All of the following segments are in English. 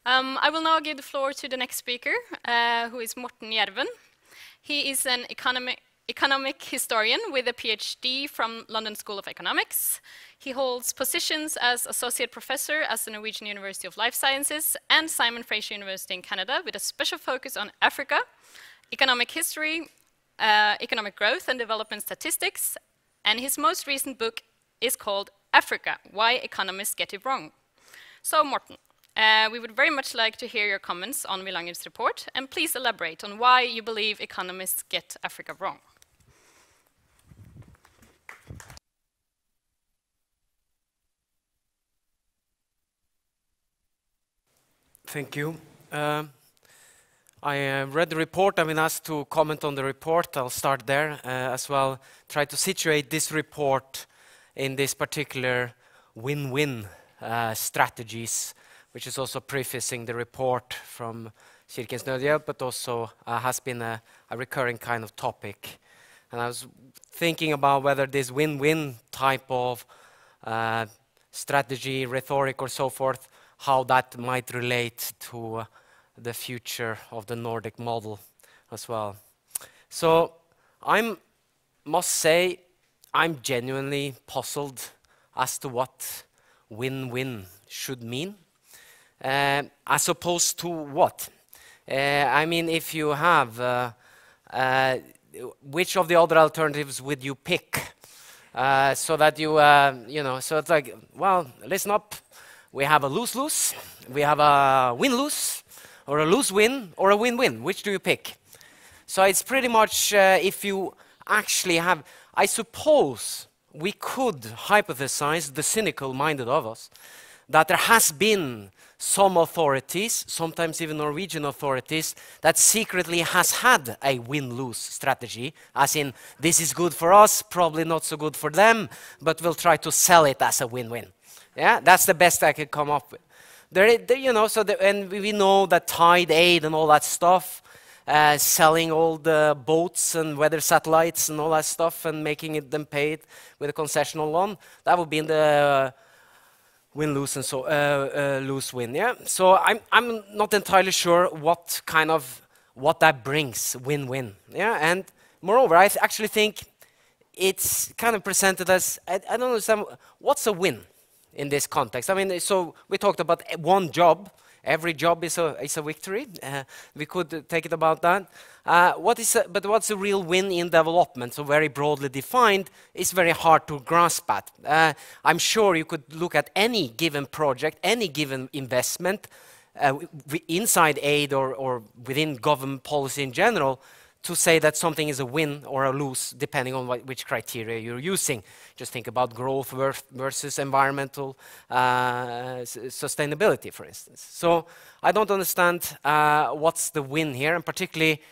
I will now give the floor to the next speaker, who is Morten Jerven. He is an economic historian with a PhD from London School of Economics. He holds positions as associate professor at the Norwegian University of Life Sciences and Simon Fraser University in Canada, with a special focus on Africa, economic history, economic growth and development statistics. And his most recent book is called Africa, Why Economists Get It Wrong. So, Morten, we would very much like to hear your comments on Wilanger's report, and please elaborate on why you believe economists get Africa wrong. Thank you. I read the report. I've been asked to comment on the report. I'll start there as well. Try to situate this report in this particular win-win strategies, which is also prefacing the report from Kirkens Nødhjelp, but also has been a recurring kind of topic. And I was thinking about whether this win-win type of strategy, rhetoric, or so forth, how that might relate to the future of the Nordic model as well. So I must say I'm genuinely puzzled as to what win-win should mean, as opposed to what? I mean, if you have, which of the other alternatives would you pick? So that you, so it's like, well, listen up. We have a lose-lose, we have a win-lose, or a lose-win, or a win-win. Which do you pick? So it's pretty much, if you actually have, I suppose we could hypothesize, the cynical-minded of us, that there has been some authorities, sometimes even Norwegian authorities, that secretly has had a win-lose strategy, as in, this is good for us, probably not so good for them, but we'll try to sell it as a win-win. Yeah, that's the best I could come up with. And we know that tide aid and all that stuff, selling all the boats and weather satellites and all that stuff and making them paid with a concessional loan, that would be in the win-lose and so lose-win. Yeah. So I'm not entirely sure what that brings, win-win. Yeah. And moreover, I actually think it's kind of presented as I don't understand what's a win in this context. I mean, so we talked about one job. Every job is a victory. We could take it about that. But what's a real win in development? So very broadly defined, it's very hard to grasp at. I'm sure you could look at any given project, any given investment, inside aid or within government policy in general, to say that something is a win or a lose, depending on which criteria you're using. Just think about growth versus environmental sustainability, for instance. So I don't understand what's the win here, and particularly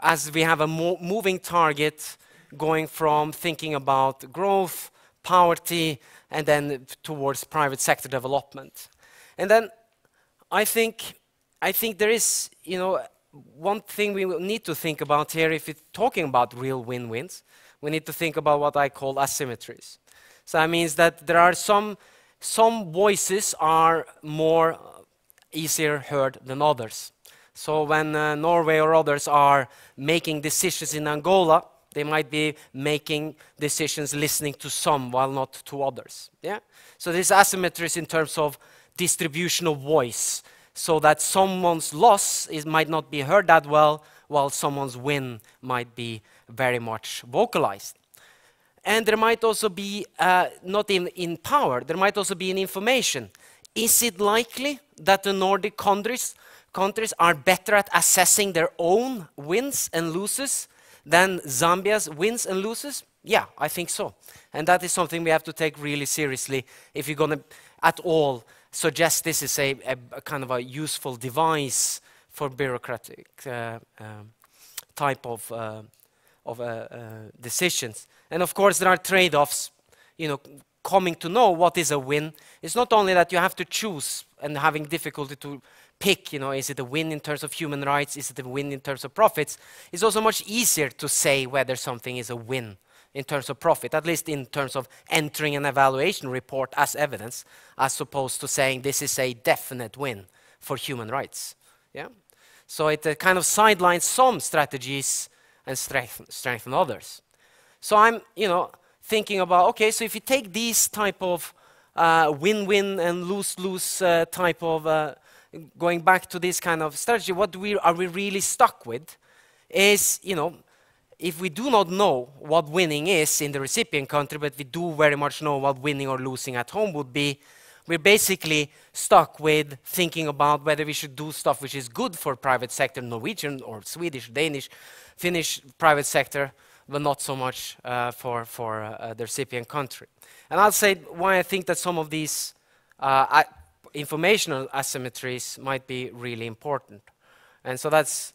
as we have a moving target going from thinking about growth, poverty, and then towards private sector development. And then I think there is, one thing we need to think about here, if we're talking about real win-wins, we need to think about what I call asymmetries. So that means that there are some voices are more easier heard than others. So when Norway or others are making decisions in Angola, they might be making decisions listening to some while not to others. Yeah. So there's asymmetries in terms of distribution of voice, so that someone's loss might not be heard that well, while someone's win might be very much vocalized. And there might also be, not in power, there might also be in information. Is it likely that the Nordic countries are better at assessing their own wins and losses than Zambia's wins and losses? Yeah, I think so. And that is something we have to take really seriously if you're going to at all suggest this is a kind of a useful device for bureaucratic type of decisions. And of course there are trade-offs, coming to know what is a win. It's not only that you have to choose and having difficulty to pick, is it a win in terms of human rights, is it a win in terms of profits? It's also much easier to say whether something is a win in terms of profit, at least in terms of entering an evaluation report as evidence, as opposed to saying this is a definite win for human rights. Yeah? So it kind of sidelines some strategies and strengthen others. So I'm, thinking about, okay, so if you take these type of win-win and lose-lose type of going back to this kind of strategy, what are we really stuck with is, if we do not know what winning is in the recipient country, but we do very much know what winning or losing at home would be, we're basically stuck with thinking about whether we should do stuff which is good for private sector, Norwegian or Swedish, Danish, Finnish private sector, but not so much for the recipient country. And I'll say why I think that some of these informational asymmetries might be really important. And so that's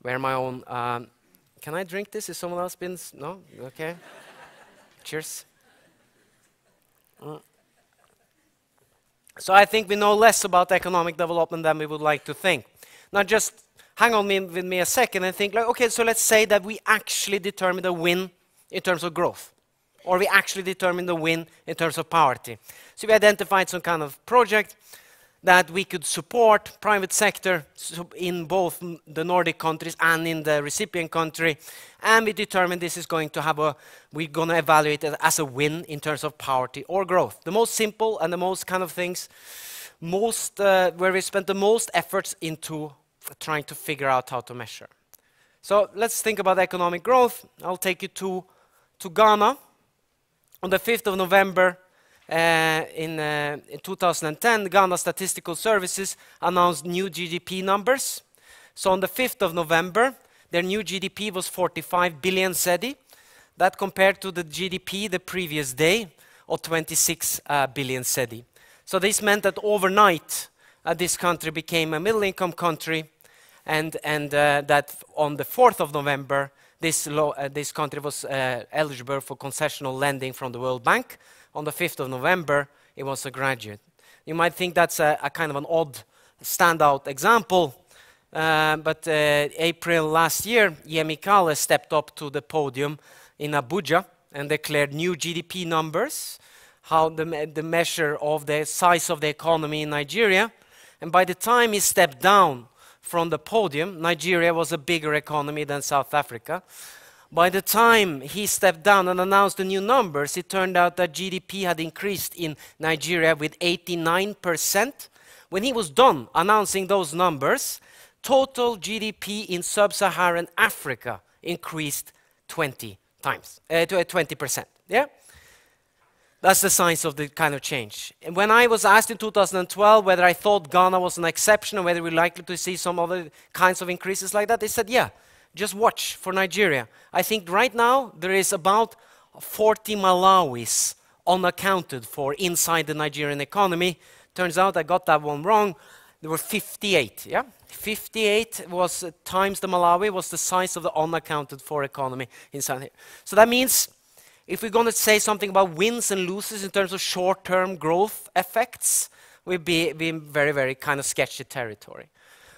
where my own... can I drink this? Is someone else been... No? Okay. Cheers. So I think we know less about economic development than we would like to think. Now just hang on with me a second and think, like, okay, so let's say that we actually determine the win in terms of growth, or we actually determine the win in terms of poverty. So we identified some kind of project that we could support private sector in both the Nordic countries and in the recipient country, and we determined this is going to have we're going to evaluate it as a win in terms of poverty or growth. The most simple and the most kind of things, where we spent the most efforts into trying to figure out how to measure. So let's think about economic growth. I'll take you to Ghana. On the 5th of November in 2010, Ghana Statistical Services announced new GDP numbers. So on the 5th of November, their new GDP was 45 billion cedi. That compared to the GDP the previous day of 26 billion cedi. So this meant that overnight, this country became a middle-income country, and that on the 4th of November, this country was eligible for concessional lending from the World Bank. On the 5th of November, it was a graduate. You might think that's a kind of an odd standout example, but April last year, Yemi Kale stepped up to the podium in Abuja and declared new GDP numbers, how the measure of the size of the economy in Nigeria. And by the time he stepped down from the podium, Nigeria was a bigger economy than South Africa. By the time he stepped down and announced the new numbers, it turned out that GDP had increased in Nigeria with 89%. When he was done announcing those numbers, total GDP in sub-Saharan Africa increased 20%. Yeah? That's the signs of the kind of change. And when I was asked in 2012 whether I thought Ghana was an exception or whether we're likely to see some other kinds of increases like that, they said, yeah, just watch for Nigeria. I think right now there is about 40 Malawis unaccounted for inside the Nigerian economy. Turns out I got that one wrong. There were 58, yeah? 58 was times the Malawi was the size of the unaccounted for economy inside here. So that means if we're going to say something about wins and losses in terms of short-term growth effects, we'd be in very, very kind of sketchy territory.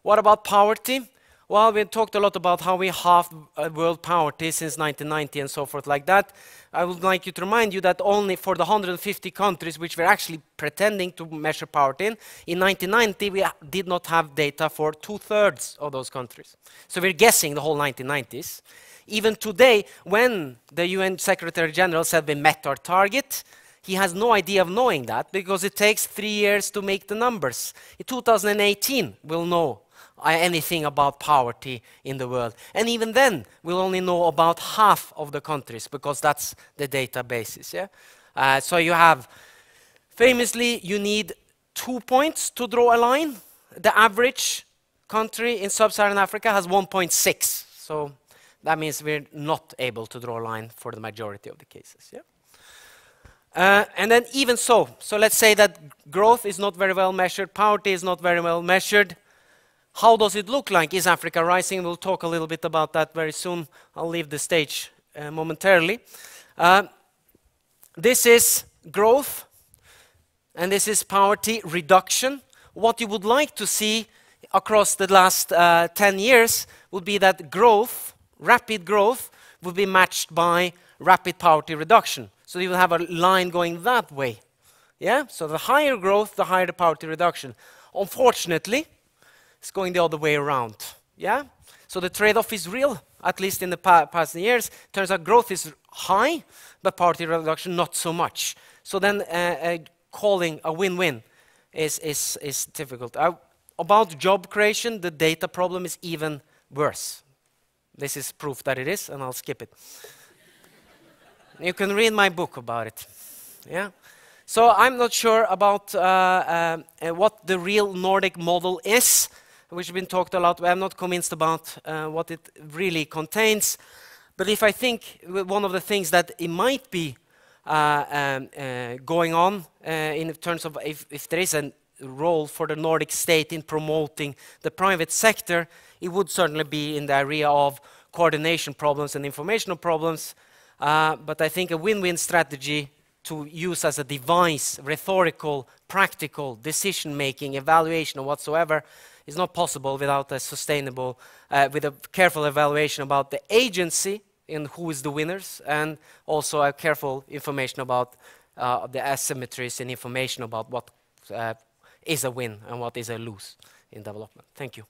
What about poverty? Well, we talked a lot about how we halved world poverty since 1990 and so forth like that. I would like you to remind you that only for the 150 countries which we're actually pretending to measure poverty in 1990 we did not have data for 2/3 of those countries. So we're guessing the whole 1990s. Even today, when the UN Secretary General said we met our target, he has no idea of knowing that because it takes 3 years to make the numbers. In 2018, we'll know anything about poverty in the world. And even then, we'll only know about half of the countries because that's the databases. Yeah? So you have, famously, you need 2 points to draw a line. The average country in sub-Saharan Africa has 1.6. So that means we're not able to draw a line for the majority of the cases. Yeah? And then even so let's say that growth is not very well measured, poverty is not very well measured. How does it look like? Is Africa rising? We'll talk a little bit about that very soon. I'll leave the stage momentarily. This is growth, and this is poverty reduction. What you would like to see across the last 10 years would be that growth, rapid growth, would be matched by rapid poverty reduction. So you will have a line going that way. Yeah? So the higher growth, the higher the poverty reduction. Unfortunately, it's going the other way around. Yeah? So the trade-off is real, at least in the past years. Turns out growth is high, but poverty reduction not so much. So then calling a win-win is difficult. About job creation, the data problem is even worse. This is proof that it is, and I'll skip it. You can read my book about it. Yeah. So I'm not sure about what the real Nordic model is, which has been talked a lot. I'm not convinced about what it really contains. But if I think one of the things that it might be going on in terms of if there is a role for the Nordic state in promoting the private sector, it would certainly be in the area of coordination problems and informational problems. But I think a win-win strategy to use as a device, rhetorical, practical, decision-making, evaluation, or whatsoever, is not possible without a sustainable, with a careful evaluation about the agency and who is the winners, and also a careful information about the asymmetries and information about what is a win and what is a lose in development. Thank you.